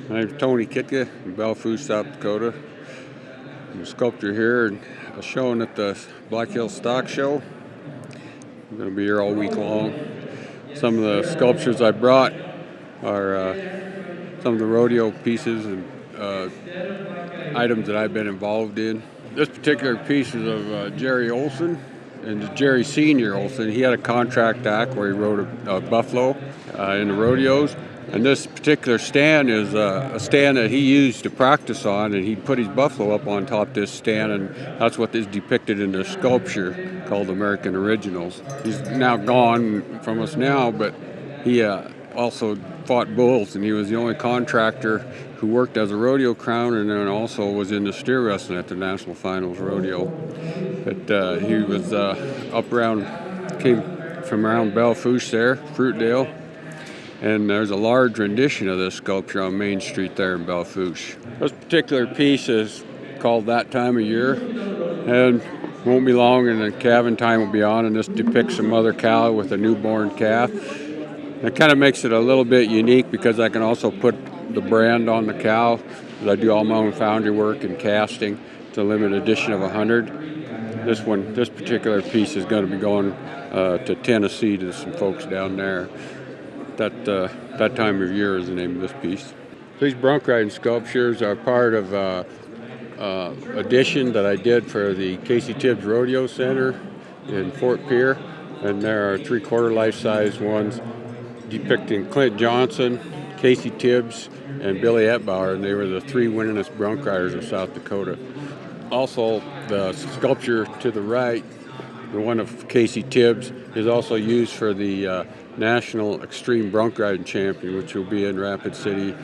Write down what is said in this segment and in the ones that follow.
My name's Tony Chytka from Belfast, South Dakota. I'm a sculptor here and showing at the Black Hills Stock Show. I'm going to be here all week long. Some of the sculptures I brought are some of the rodeo pieces and items that I've been involved in. This particular piece is of Jerry Olson and Jerry Senior Olson. He had a contract act where he rode a buffalo in the rodeos. And this particular stand is a stand that he used to practice on, and he'd put his buffalo up on top of this stand, and that's what is depicted in the sculpture called American Originals. He's now gone from us now, but he also fought bulls, and he was the only contractor who worked as a rodeo crowner, and then also was in the steer wrestling at the National Finals Rodeo. But he was came from around Belfast there, Fruitdale. And there's a large rendition of this sculpture on Main Street there in Belfast. This particular piece is called That Time of Year, and won't be long and the calving time will be on, and this depicts a mother cow with a newborn calf. It kind of makes it a little bit unique because I can also put the brand on the cow. I do all my own foundry work and casting. It's a limited edition of 100. This particular piece is going to be going to Tennessee to some folks down there. That Time of Year is the name of this piece. These bronc riding sculptures are part of addition that I did for the Casey Tibbs Rodeo Center in Fort Pierre, and there are 3/4 life-size ones depicting Clint Johnson, Casey Tibbs, and Billy Etbauer, and they were the 3 winningest bronc riders of South Dakota. Also, the sculpture to the right, the one of Casey Tibbs, is also used for the National Extreme Bronc Riding Champion, which will be in Rapid City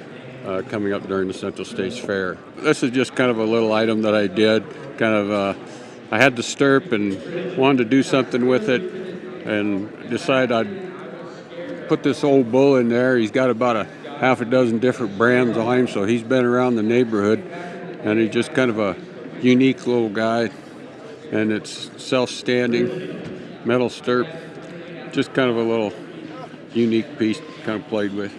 coming up during the Central States Fair. This is just kind of a little item that I did. I had the stirrup and wanted to do something with it, and decided I'd put this old bull in there. He's got about a half a dozen different brands on him, so he's been around the neighborhood, and he's just kind of a unique little guy. And it's self-standing, metal stirrup, just kind of a little unique piece kind of played with.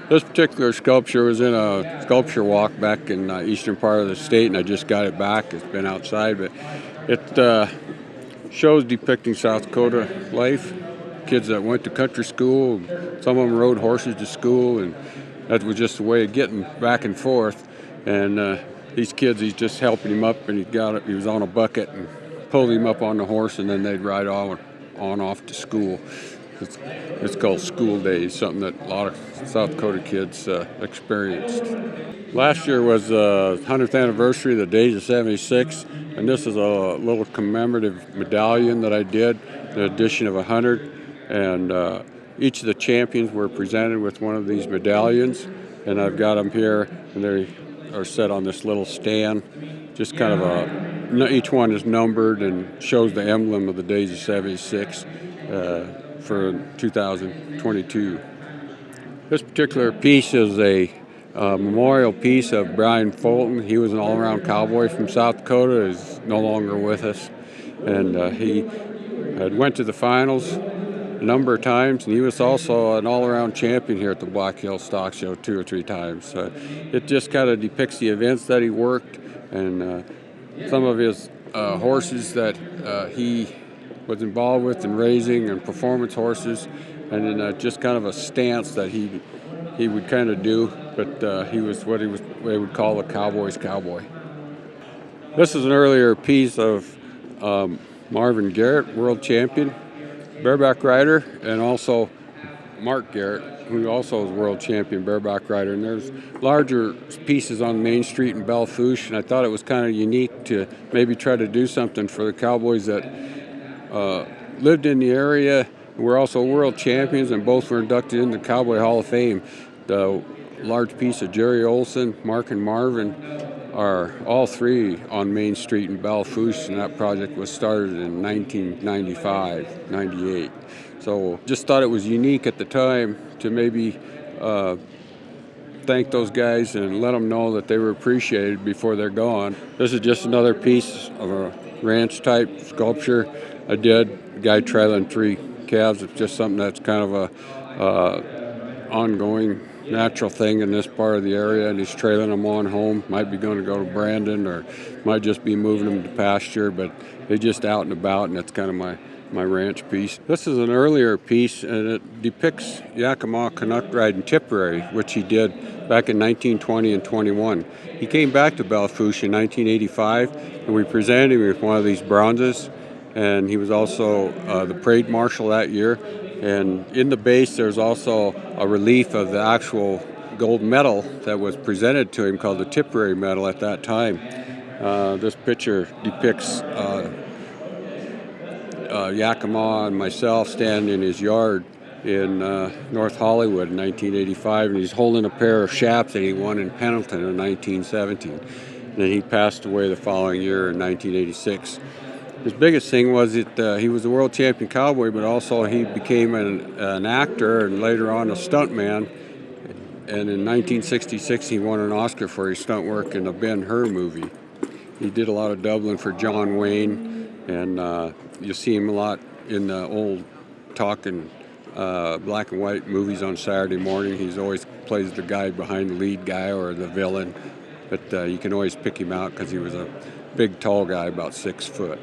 This particular sculpture was in a sculpture walk back in the eastern part of the state, and I just got it back. It's been outside, but it shows depicting South Dakota life. Kids that went to country school, some of them rode horses to school, and that was just a way of getting back and forth. And these kids, he's just helping him up, and he was on a bucket and pulled him up on the horse, and then they'd ride on off to school. It's called School Days, something that a lot of South Dakota kids experienced. Last year was the 100th anniversary of the Days of 76, and this is a little commemorative medallion that I did, the edition of 100, and each of the champions were presented with one of these medallions, and I've got them here, and they are set on this little stand. Just kind of each one is numbered and shows the emblem of the Days of 76 for 2022. This particular piece is a memorial piece of Brian Fulton. He was an all-around cowboy from South Dakota. He's no longer with us, and he had went to the finals a number of times, and he was also an all-around champion here at the Black Hills Stock Show 2 or 3 times. It just kind of depicts the events that he worked, and some of his horses that he was involved with in raising, and performance horses, and then just kind of a stance that he would kind of do, but he was what they would call a cowboy's cowboy. This is an earlier piece of Marvin Garrett, world champion bareback rider, and also Mark Garrett, who also is world champion bareback rider. And there's larger pieces on Main Street in Belfast, and I thought it was kind of unique to maybe try to do something for the cowboys that lived in the area. We're also world champions, and both were inducted into the Cowboy Hall of Fame. The large piece of Jerry Olson, Mark, and Marvin are all 3 on Main Street in Belfast, and that project was started in 1995, 98. So just thought it was unique at the time to maybe thank those guys and let them know that they were appreciated before they're gone. This is just another piece of a ranch-type sculpture I did. A guy trailing 3 calves. It's just something that's kind of ongoing natural thing in this part of the area, and he's trailing them on home. Might be going to go to Brandon, or might just be moving them to pasture, but they're just out and about, and that's kind of my ranch piece. This is an earlier piece, and it depicts Yakima Canuck ride in Tipperary, which he did back in 1920 and 21. He came back to Belle Fourche in 1985, and we presented him with one of these bronzes, and he was also the parade marshal that year. And in the base, there's also a relief of the actual gold medal that was presented to him called the Tipperary Medal at that time. This picture depicts Yakima and myself standing in his yard in North Hollywood in 1985, and he's holding a pair of chaps that he won in Pendleton in 1917. And then he passed away the following year in 1986. His biggest thing was that he was a world champion cowboy, but also he became an actor and later on a stuntman. And in 1966, he won an Oscar for his stunt work in the Ben-Hur movie. He did a lot of doubling for John Wayne, and you see him a lot in the old talking black and white movies on Saturday morning. He's always plays the guy behind the lead guy or the villain, but you can always pick him out because he was a big, tall guy, about 6 foot.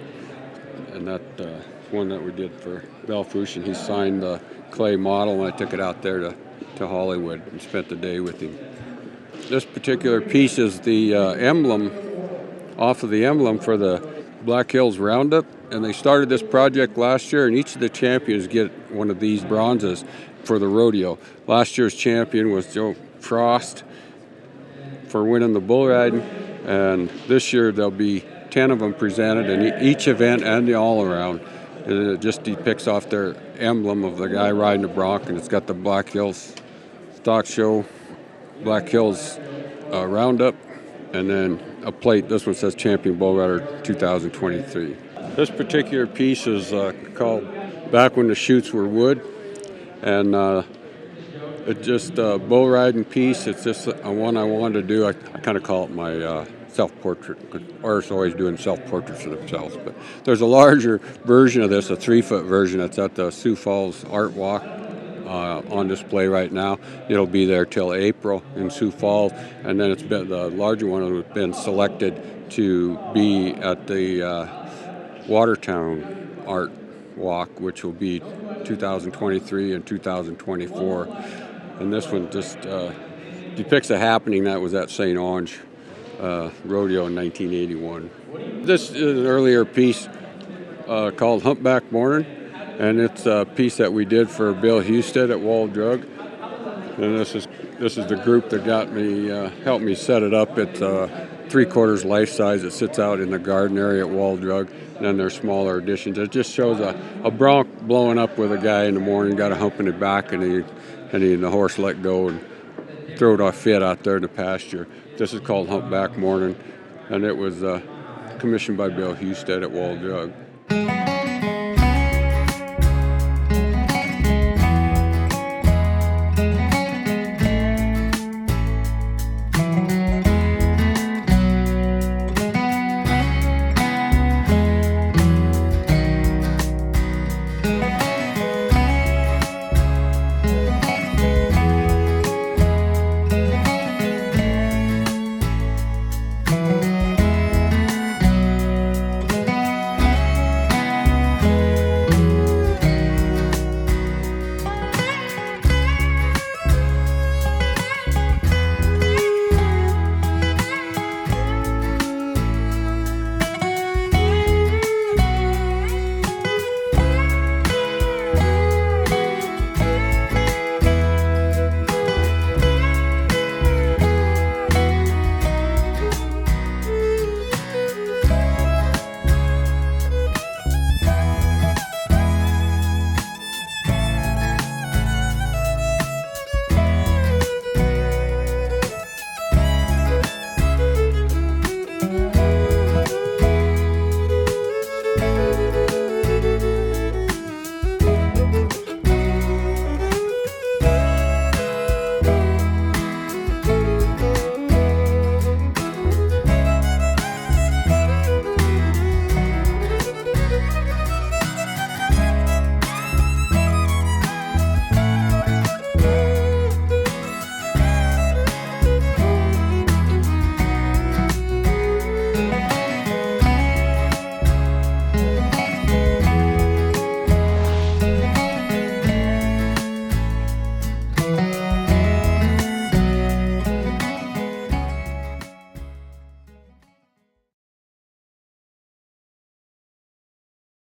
And that one that we did for Belle Fourche, and he signed the clay model, and I took it out there to Hollywood and spent the day with him. This particular piece is the emblem, off of the emblem for the Black Hills Roundup, and they started this project last year, and each of the champions get one of these bronzes for the rodeo. Last year's champion was Joe Frost for winning the bull riding, and this year there'll be 10 of them presented in each event and the all-around. And it just depicts off their emblem of the guy riding the bronc, and it's got the Black Hills Stock Show, Black Hills Roundup, and then a plate. This one says Champion Bull Rider 2023. This particular piece is called Back When the Chutes Were Wood, and it's just a bull riding piece. It's just a one I wanted to do. I kind of call it my self-portrait. Artists always doing self-portraits of themselves, but there's a larger version of this, a 3-foot version that's at the Sioux Falls Art Walk on display right now. It'll be there till April in Sioux Falls, and then it's been the larger one has been selected to be at the Watertown Art Walk, which will be 2023 and 2024. And this one just depicts a happening that was at St. Onge Rodeo in 1981. This is an earlier piece called Humpback Morning, and it's a piece that we did for Bill Husted at Wall Drug. And this is the group that got me helped me set it up. It's 3/4 life size. It sits out in the garden area at Wall Drug. And then there's smaller additions. It just shows a bronc blowing up with a guy in the morning, got a hump in the back, and the horse let go and throw it off fit out there in the pasture. This is called Humpback Morning, and it was commissioned by Bill Husted at Wall Drug.